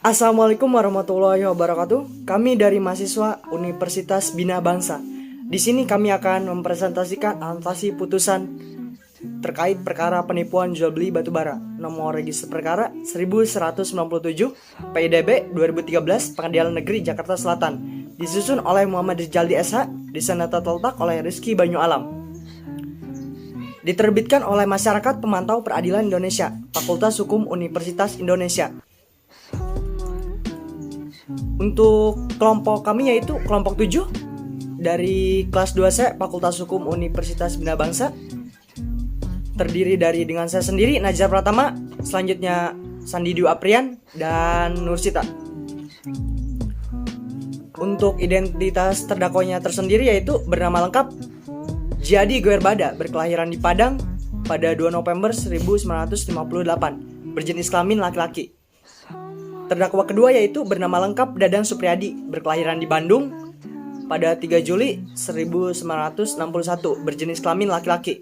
Assalamualaikum warahmatullahi wabarakatuh. Kami dari mahasiswa Universitas Bina Bangsa. Di sini kami akan mempresentasikan anotasi putusan terkait perkara penipuan jual beli batubara. Nomor register perkara 1197 PIDB 2013 Pengadilan Negeri Jakarta Selatan. Disusun oleh Muhammad Rizaldi SH, desain tata letak oleh Rizky Banyu Alam. Diterbitkan oleh Masyarakat Pemantau Peradilan Indonesia, Fakultas Hukum Universitas Indonesia. Untuk kelompok kami yaitu kelompok 7 dari kelas 2C Fakultas Hukum Universitas Bina Bangsa. Terdiri dari dengan saya sendiri Najar Pratama, selanjutnya Sandi Dwi Aprian dan Nursita. Untuk identitas terdakwanya tersendiri yaitu bernama lengkap Jadi Guerbada, berkelahiran di Padang pada 2 November 1958, berjenis kelamin laki-laki. Terdakwa kedua yaitu bernama lengkap Dadang Supriyadi, berkelahiran di Bandung pada 3 Juli 1961, berjenis kelamin laki-laki.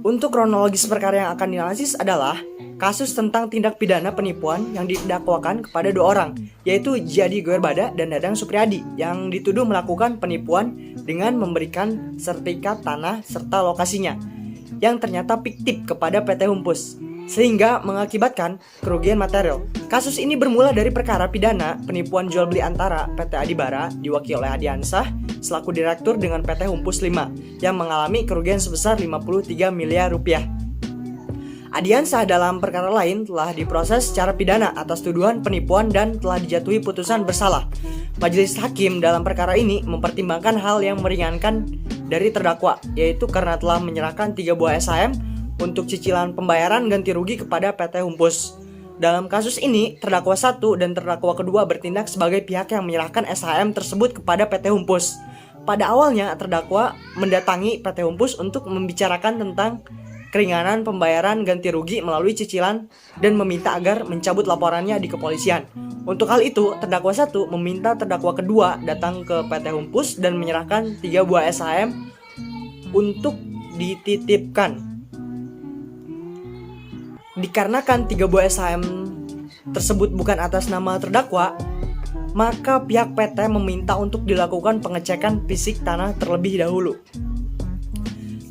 Untuk kronologis perkara yang akan dianalisis adalah kasus tentang tindak pidana penipuan yang didakwakan kepada 2 orang, yaitu Jadi Guerbada dan Dadang Supriyadi, yang dituduh melakukan penipuan dengan memberikan sertifikat tanah serta lokasinya yang ternyata fiktif kepada PT Humpus, sehingga mengakibatkan kerugian material. Kasus ini bermula dari perkara pidana penipuan jual beli antara PT Adibara diwakili oleh Adiansah selaku direktur dengan PT Humpus 5 yang mengalami kerugian sebesar 53 miliar rupiah. Adiansah dalam perkara lain telah diproses secara pidana atas tuduhan penipuan dan telah dijatuhi putusan bersalah. Majelis hakim dalam perkara ini mempertimbangkan hal yang meringankan dari terdakwa, yaitu karena telah menyerahkan 3 buah SHM untuk cicilan pembayaran ganti rugi kepada PT Humpus. Dalam kasus ini, terdakwa 1 dan terdakwa kedua bertindak sebagai pihak yang menyerahkan SHM tersebut kepada PT Humpus. Pada awalnya, terdakwa mendatangi PT Humpus untuk membicarakan tentang keringanan pembayaran ganti rugi melalui cicilan dan meminta agar mencabut laporannya di kepolisian. Untuk hal itu, terdakwa 1 meminta terdakwa kedua datang ke PT Humpus dan menyerahkan 3 buah SHM untuk dititipkan. Dikarenakan 3 buah SHM tersebut bukan atas nama terdakwa, maka pihak PT meminta untuk dilakukan pengecekan fisik tanah terlebih dahulu.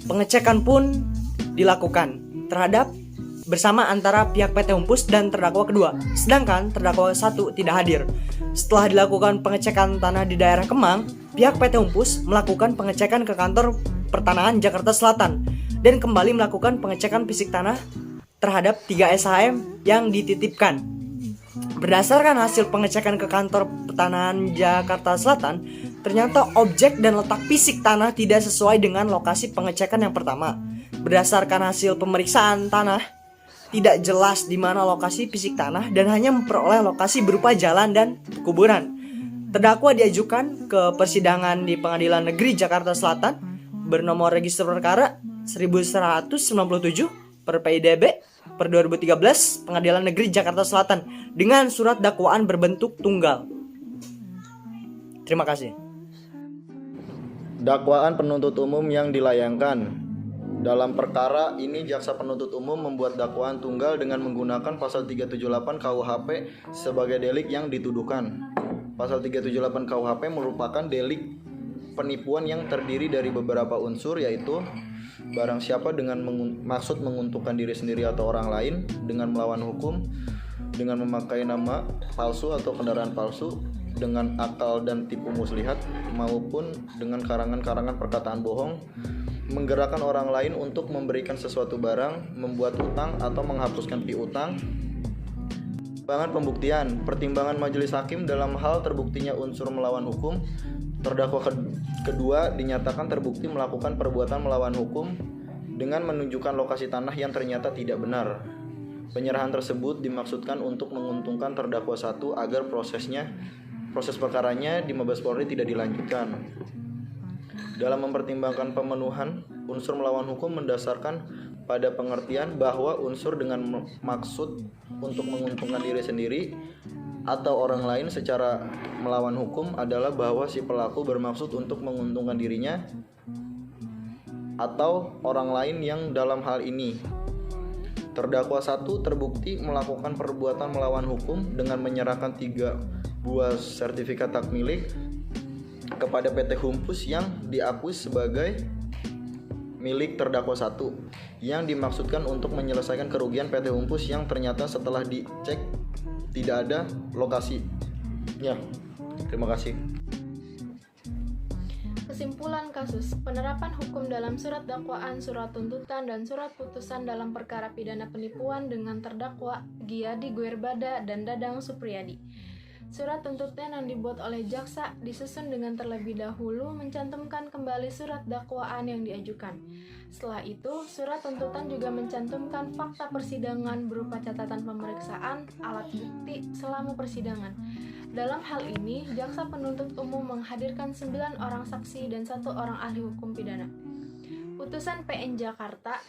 Pengecekan pun dilakukan terhadap bersama antara pihak PT Humpus dan terdakwa kedua, sedangkan terdakwa 1 tidak hadir. Setelah dilakukan pengecekan tanah di daerah Kemang, pihak PT Humpus melakukan pengecekan ke kantor Pertanahan Jakarta Selatan dan kembali melakukan pengecekan fisik tanah terhadap 3 SHM yang dititipkan. Berdasarkan hasil pengecekan ke kantor Pertanahan Jakarta Selatan, ternyata objek dan letak fisik tanah tidak sesuai dengan lokasi pengecekan yang pertama. Berdasarkan hasil pemeriksaan tanah, tidak jelas di mana lokasi fisik tanah dan hanya memperoleh lokasi berupa jalan dan kuburan. Terdakwa diajukan ke persidangan di Pengadilan Negeri Jakarta Selatan bernomor register perkara 1197 per PIDB per 2013 Pengadilan Negeri Jakarta Selatan dengan surat dakwaan berbentuk tunggal. Terima kasih. Dakwaan penuntut umum yang dilayangkan. Dalam perkara ini jaksa penuntut umum membuat dakwaan tunggal dengan menggunakan pasal 378 KUHP sebagai delik yang dituduhkan. Pasal 378 KUHP merupakan delik penipuan yang terdiri dari beberapa unsur, yaitu barang siapa dengan maksud menguntungkan diri sendiri atau orang lain, dengan melawan hukum, dengan memakai nama palsu atau kendaraan palsu, dengan akal dan tipu muslihat, maupun dengan karangan-karangan perkataan bohong, menggerakkan orang lain untuk memberikan sesuatu barang, membuat utang atau menghapuskan piutang. Pertimbangan majelis hakim dalam hal terbuktinya unsur melawan hukum. Terdakwa kedua dinyatakan terbukti melakukan perbuatan melawan hukum dengan menunjukkan lokasi tanah yang ternyata tidak benar. Penyerahan tersebut dimaksudkan untuk menguntungkan terdakwa 1 agar proses perkaranya di Mabes Polri tidak dilanjutkan. Dalam mempertimbangkan pemenuhan unsur melawan hukum mendasarkan pada pengertian bahwa unsur dengan maksud untuk menguntungkan diri sendiri atau orang lain secara melawan hukum adalah bahwa si pelaku bermaksud untuk menguntungkan dirinya atau orang lain yang dalam hal ini Terdakwa 1 terbukti melakukan perbuatan melawan hukum dengan menyerahkan 3 buah sertifikat hak milik kepada PT Humpus yang diakui sebagai milik terdakwa 1, yang dimaksudkan untuk menyelesaikan kerugian PT Humpus yang ternyata setelah dicek tidak ada lokasinya. Terima kasih. Kesimpulan kasus: penerapan hukum dalam surat dakwaan, surat tuntutan, dan surat putusan dalam perkara pidana penipuan dengan terdakwa Giadi Guerbada dan Dadang Supriyadi. Surat tuntutan yang dibuat oleh jaksa disusun dengan terlebih dahulu mencantumkan kembali surat dakwaan yang diajukan. Setelah itu, surat tuntutan juga mencantumkan fakta persidangan berupa catatan pemeriksaan alat bukti selama persidangan. Dalam hal ini, jaksa penuntut umum menghadirkan 9 orang saksi dan 1 orang ahli hukum pidana. Putusan PN Jakarta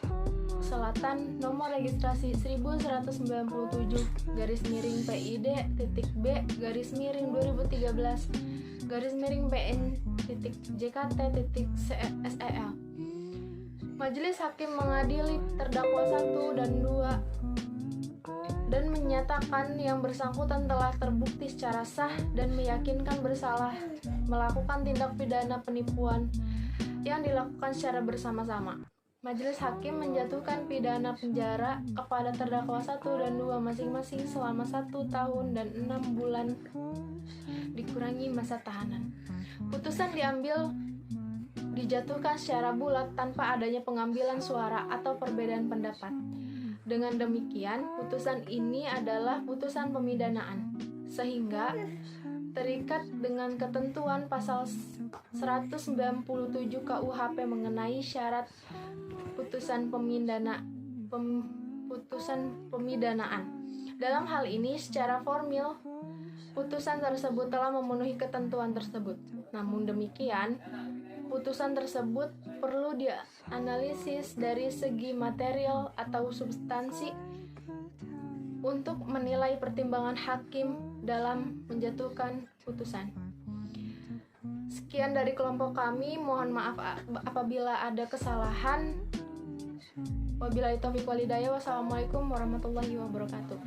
Selatan nomor registrasi 1100-BID-B/2013/PN.JKT.SEL. Majelis Hakim mengadili terdakwa 1 dan 2 dan menyatakan yang bersangkutan telah terbukti secara sah dan meyakinkan bersalah melakukan tindak pidana penipuan yang dilakukan secara bersama-sama. Majelis Hakim menjatuhkan pidana penjara kepada terdakwa 1 dan 2 masing-masing selama 1 tahun dan 6 bulan dikurangi masa tahanan. Putusan dijatuhkan secara bulat tanpa adanya pengambilan suara atau perbedaan pendapat. Dengan demikian, putusan ini adalah putusan pemidanaan, sehingga terikat dengan ketentuan pasal 197 KUHP mengenai syarat putusan pemidanaan. Dalam hal ini, secara formil, putusan tersebut telah memenuhi ketentuan tersebut. Namun demikian, putusan tersebut perlu dianalisis dari segi material atau substansi untuk menilai pertimbangan hakim dalam menjatuhkan putusan. Sekian dari kelompok kami, mohon maaf apabila ada kesalahan. Wabillahi taufiq walhidayah. Wassalamualaikum warahmatullahi wabarakatuh.